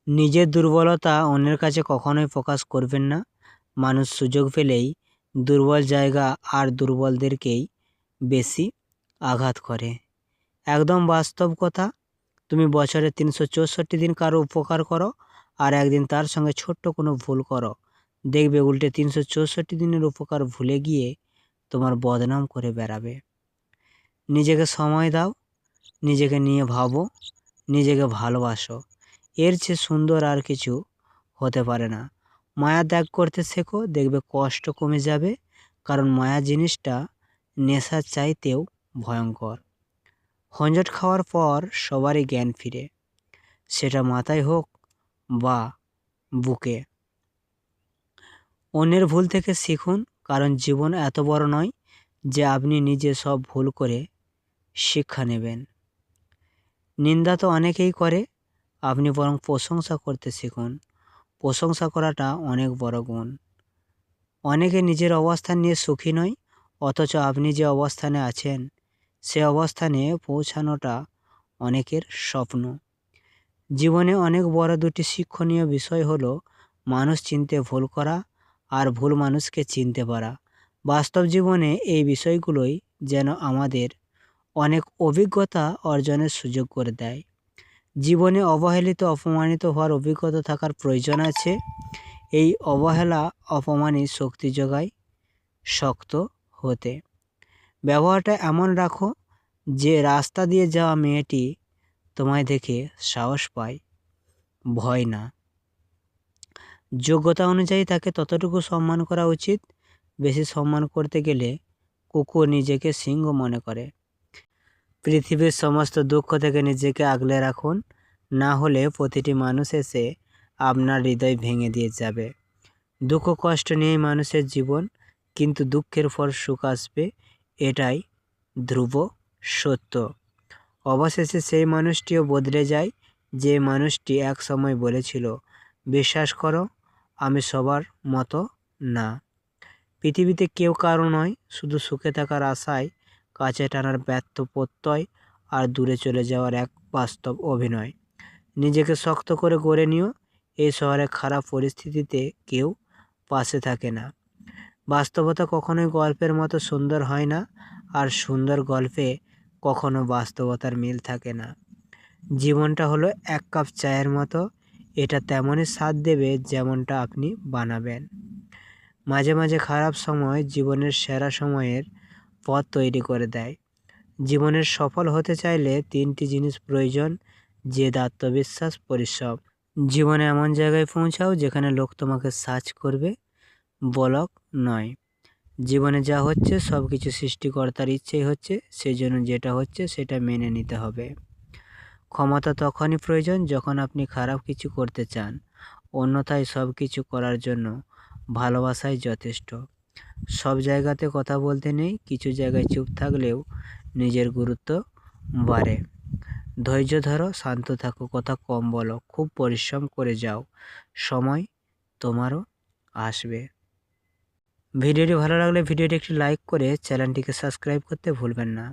নিজের দুর্বলতা অন্যের কাছে কখনোই প্রকাশ করবেন না। মানুষ সুযোগ পেলেই দুর্বল জায়গা আর দুর্বলদেরকেই বেশি আঘাত করে। একদম বাস্তব কথা। তুমি বছরে 364 দিন কারো উপকার করো আর একদিন তার সঙ্গে ছোট্ট কোনো ভুল করো, দেখবে উল্টে 364 দিনের উপকার ভুলে গিয়ে তোমার বদনাম করে বেড়াবে। নিজেকে সময় দাও, নিজেকে নিয়ে ভাবো, নিজেকে ভালোবাসো। এর চেয়ে সুন্দর আর কিছু হতে পারে না। মায়া ত্যাগ করতে শেখো, দেখবে কষ্ট কমে যাবে। কারণ মায়া জিনিসটা নেশার চাইতেও ভয়ঙ্কর। হঞ্জট খাওয়ার পর সবারই জ্ঞান ফিরে, সেটা মাথায় হোক বা বুকে। অন্যের ভুল থেকে শিখুন, কারণ জীবন এত বড় নয় যে আপনি নিজে সব ভুল করে শিক্ষা নেবেন। নিন্দা তো অনেকেই করে, আপনি বরং প্রশংসা করতে শিখুন। প্রশংসা করাটা অনেক বড় গুণ। অনেকে নিজের অবস্থান নিয়ে সুখী নয়, অথচ আপনি যে অবস্থানে আছেন সে অবস্থানে পৌঁছানোটা অনেকের স্বপ্ন। জীবনে অনেক বড় দুটি শিক্ষণীয় বিষয় হলো মানুষ চিনতে ভুল করা আর ভুল মানুষকে চিনতে পারা। বাস্তব জীবনে এই বিষয়গুলোই যেন আমাদের অনেক অভিজ্ঞতা অর্জনের সুযোগ করে দেয়। জীবনে অবহেলিত অপমানিত হওয়ার অভিজ্ঞতা থাকার প্রয়োজন আছে। এই অবহেলা অপমানই শক্তি যোগায় শক্ত হতে। ব্যবহারটা এমন রাখো যে রাস্তা দিয়ে যাওয়া মেয়েটি তোমায় দেখে সাহস পায়, ভয় না। যোগ্যতা অনুযায়ী তাকে ততটুকু সম্মান করা উচিত। বেশি সম্মান করতে গেলে কুকুর নিজেকে সিংহ মনে করে। পৃথিবীর সমস্ত দুঃখ থেকে নিজেকে আগলে রাখুন, না হলে প্রতিটি মানুষ এসে আপনার হৃদয় ভেঙে দিয়ে যাবে। দুঃখ কষ্ট নিয়েই মানুষের জীবন, কিন্তু দুঃখের পর সুখ আসবে, এটাই ধ্রুব সত্য। অবশেষে সেই মানুষটিও বদলে যায় যে মানুষটি এক সময় বলেছিল, বিশ্বাস করো আমি সবার মতো না। পৃথিবীতে কেউ কারো নয়, শুধু সুখে থাকার আশায় কাছে টানার ব্যর্থ প্রত্যয় আর দূরে চলে যাওয়ার এক বাস্তব অভিনয়। নিজেকে শক্ত করে গড়ে নিও। এই শহরে খারাপ পরিস্থিতিতে কেউ পাশে থাকে না। বাস্তবতা কখনোই গল্পের মতো সুন্দর হয় না, আর সুন্দর গল্পে কখনো বাস্তবতার মিল থাকে না। জীবনটা হলো এক কাপ চায়ের মতো, এটা তেমনই স্বাদ দেবে যেমনটা আপনি বানাবেন। মাঝে মাঝে খারাপ সময় জীবনের সেরা সময়ের পথ তৈরি করে দেয়। জীবনের সফল হতে চাইলে 3টি জিনিস প্রয়োজন: জেদ, আত্মবিশ্বাস, পরিশ্রম। জীবনে এমন জায়গায় পৌঁছাও যেখানে লোক তোমাকে সার্চ করবে, ব্লক নয়। জীবনে যা হচ্ছে সব কিছু সৃষ্টিকর্তার ইচ্ছেই হচ্ছে, সেই জন্য যেটা হচ্ছে সেটা মেনে নিতে হবে। ক্ষমতা তখনই প্রয়োজন যখন আপনি খারাপ কিছু করতে চান, অন্যথায় সব কিছু করার জন্য ভালোবাসাই যথেষ্ট। সব জায়গাতে কথা বলতে নেই, কিছু জায়গায় চুপ থাকলেও নিজের গুরুত্ব বাড়ে। ধৈর্য ধরো, শান্ত থাকো, কথা কম বলো, খুব পরিশ্রম করে যাও, সময় তোমারও আসবে। ভিডিওটি ভালো লাগলে ভিডিওটি একটি লাইক করে চ্যানেলটিকে সাবস্ক্রাইব করতে ভুলবেন না।